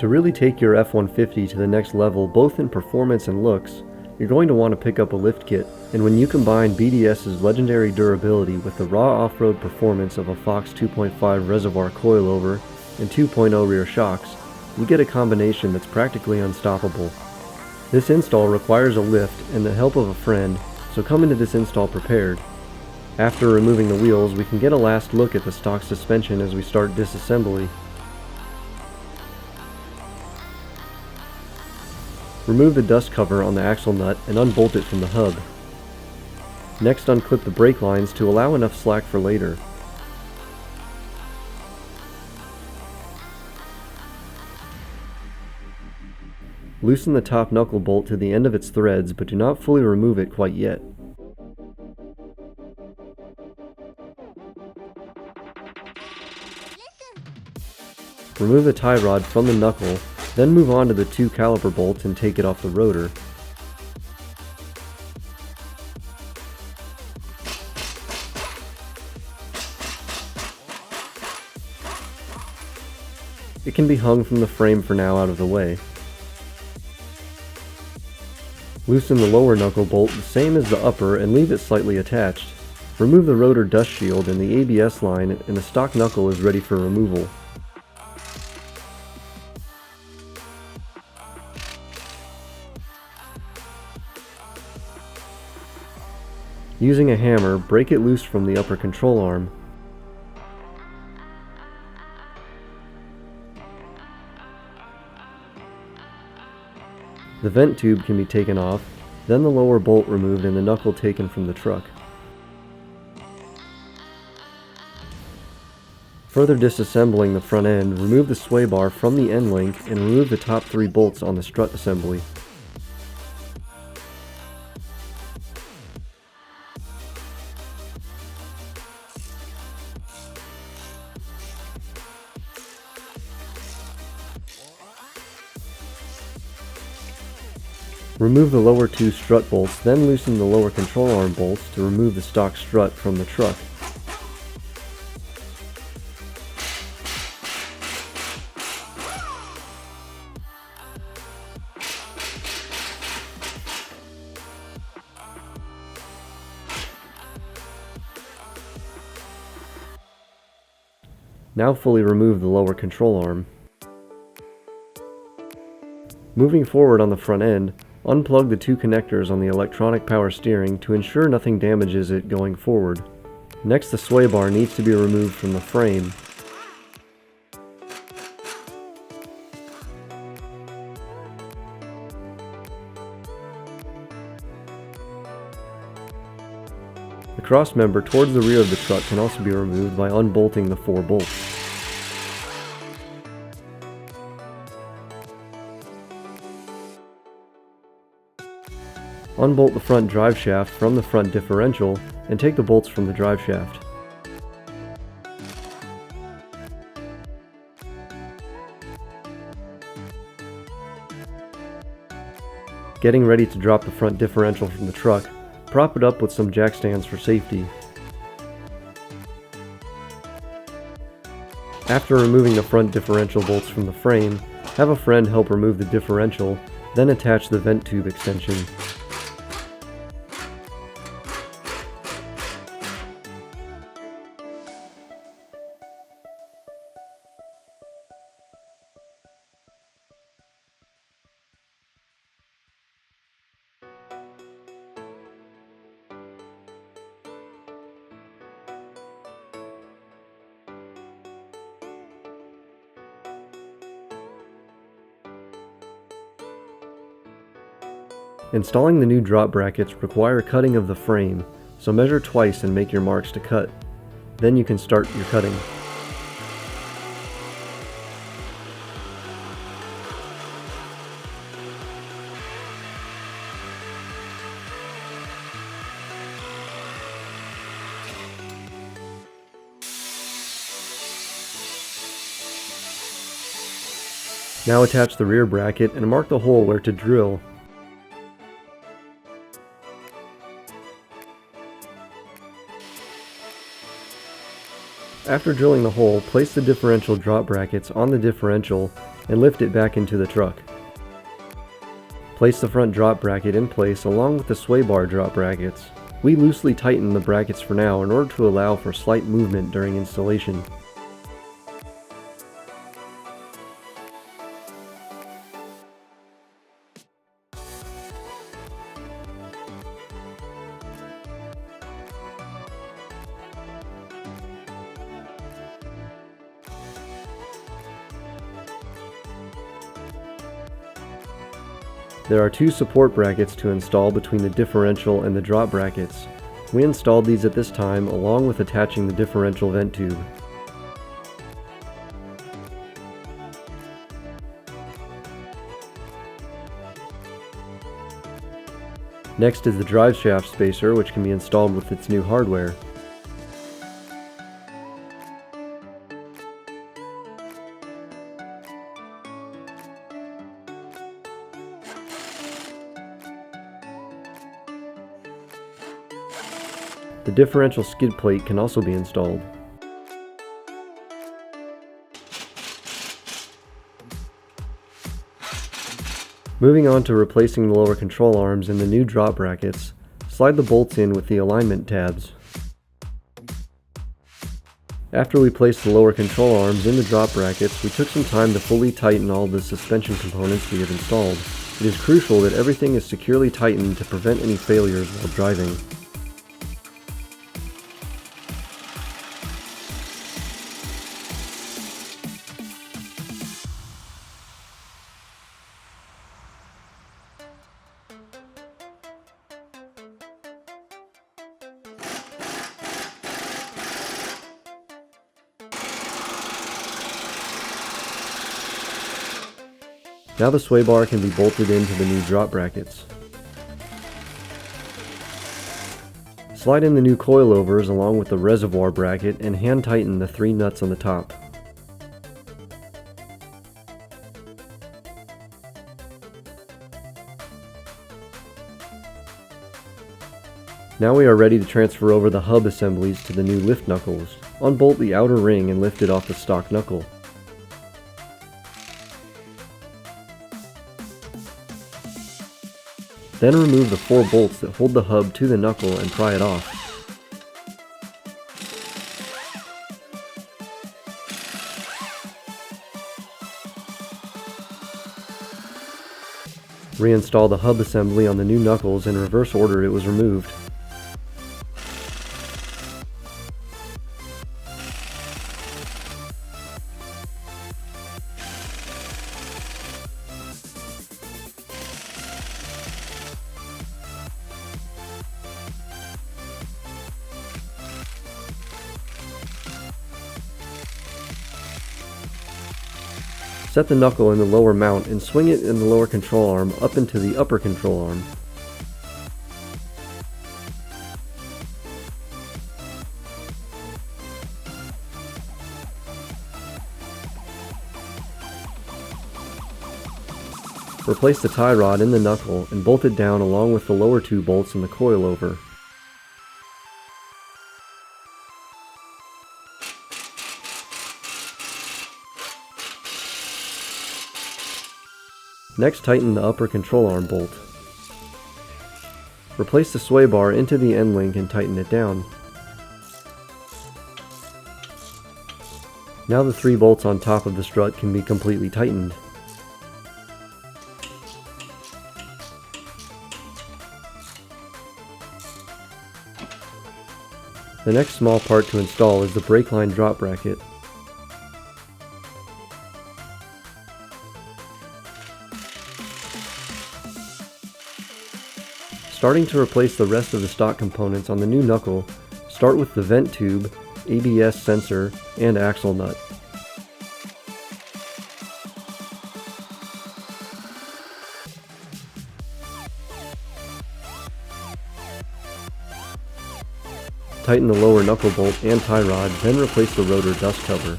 To really take your F-150 to the next level both in performance and looks, you're going to want to pick up a lift kit, and when you combine BDS's legendary durability with the raw off-road performance of a Fox 2.5 Reservoir Coilover and 2.0 rear shocks, you get a combination that's practically unstoppable. This install requires a lift and the help of a friend, so come into this install prepared. After removing the wheels, we can get a last look at the stock suspension as we start disassembly. Remove the dust cover on the axle nut and unbolt it from the hub. Next, unclip the brake lines to allow enough slack for later. Loosen the top knuckle bolt to the end of its threads, but do not fully remove it quite yet. Remove the tie rod from the knuckle, then move on to the two caliper bolts and take it off the rotor. It can be hung from the frame for now out of the way. Loosen the lower knuckle bolt the same as the upper and leave it slightly attached. Remove the rotor dust shield and the ABS line, and the stock knuckle is ready for removal. Using a hammer, break it loose from the upper control arm. The vent tube can be taken off, then the lower bolt removed and the knuckle taken from the truck. Further disassembling the front end, remove the sway bar from the end link and remove the top three bolts on the strut assembly. Remove the lower two strut bolts, then loosen the lower control arm bolts to remove the stock strut from the truck. Now fully remove the lower control arm. Moving forward on the front end, unplug the two connectors on the electronic power steering to ensure nothing damages it going forward. Next, the sway bar needs to be removed from the frame. The cross member towards the rear of the truck can also be removed by unbolting the four bolts. Unbolt the front drive shaft from the front differential and take the bolts from the drive shaft. Getting ready to drop the front differential from the truck, prop it up with some jack stands for safety. After removing the front differential bolts from the frame, have a friend help remove the differential, then attach the vent tube extension. Installing the new drop brackets require cutting of the frame, so measure twice and make your marks to cut. Then you can start your cutting. Now attach the rear bracket and mark the hole where to drill. After drilling the hole, place the differential drop brackets on the differential and lift it back into the truck. Place the front drop bracket in place along with the sway bar drop brackets. We loosely tighten the brackets for now in order to allow for slight movement during installation. There are two support brackets to install between the differential and the drop brackets. We installed these at this time along with attaching the differential vent tube. Next is the drive shaft spacer, which can be installed with its new hardware. The differential skid plate can also be installed. Moving on to replacing the lower control arms in the new drop brackets, slide the bolts in with the alignment tabs. After we placed the lower control arms in the drop brackets, we took some time to fully tighten all the suspension components we have installed. It is crucial that everything is securely tightened to prevent any failures while driving. Now the sway bar can be bolted into the new drop brackets. Slide in the new coilovers along with the reservoir bracket and hand tighten the 3 nuts on the top. Now we are ready to transfer over the hub assemblies to the new lift knuckles. Unbolt the outer ring and lift it off the stock knuckle. Then remove the 4 bolts that hold the hub to the knuckle and pry it off. Reinstall the hub assembly on the new knuckles in reverse order it was removed. Set the knuckle in the lower mount and swing it in the lower control arm up into the upper control arm. Replace the tie rod in the knuckle and bolt it down along with the lower 2 bolts in the coilover. Next, tighten the upper control arm bolt. Replace the sway bar into the end link and tighten it down. Now the 3 bolts on top of the strut can be completely tightened. The next small part to install is the brake line drop bracket. Starting to replace the rest of the stock components on the new knuckle, start with the vent tube, ABS sensor, and axle nut. Tighten the lower knuckle bolt and tie rod, then replace the rotor dust cover.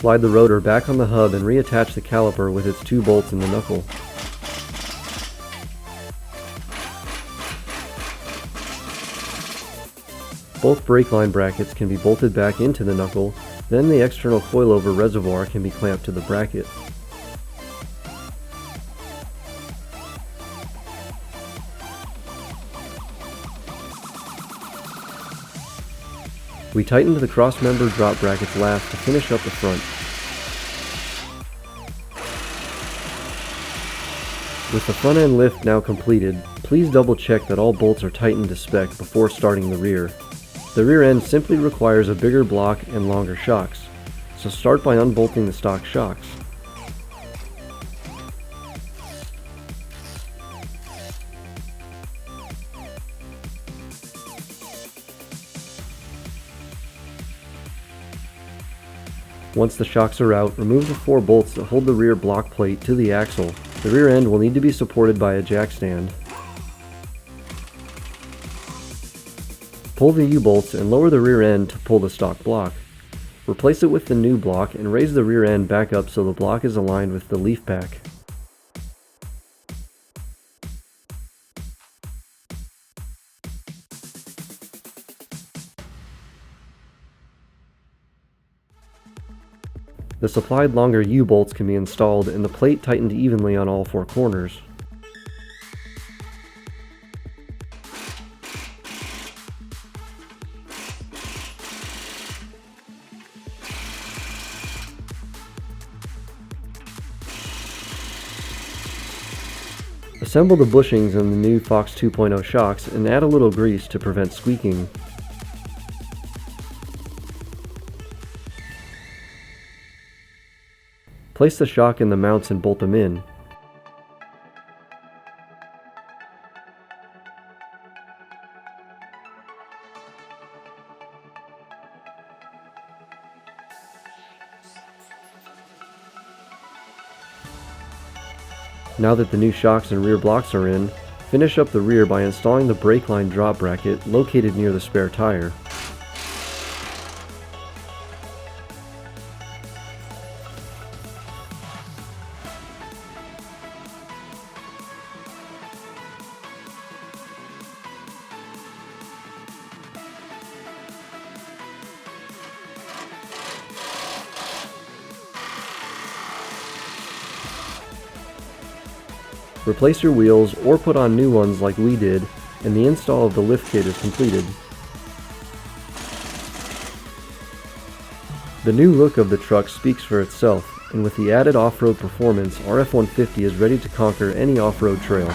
Slide the rotor back on the hub and reattach the caliper with its 2 bolts in the knuckle. Both brake line brackets can be bolted back into the knuckle, then the external coilover reservoir can be clamped to the bracket. We tightened the cross-member drop brackets last to finish up the front. With the front end lift now completed, please double check that all bolts are tightened to spec before starting the rear. The rear end simply requires a bigger block and longer shocks, so start by unbolting the stock shocks. Once the shocks are out, remove the 4 bolts that hold the rear block plate to the axle. The rear end will need to be supported by a jack stand. Pull the U-bolts and lower the rear end to pull the stock block. Replace it with the new block and raise the rear end back up so the block is aligned with the leaf pack. The supplied longer U-bolts can be installed and the plate tightened evenly on all 4 corners. Assemble the bushings in the new Fox 2.0 shocks and add a little grease to prevent squeaking. Place the shock in the mounts and bolt them in. Now that the new shocks and rear blocks are in, finish up the rear by installing the brake line drop bracket located near the spare tire. Replace your wheels or put on new ones like we did, and the install of the lift kit is completed. The new look of the truck speaks for itself, and with the added off-road performance, our F-150 is ready to conquer any off-road trail.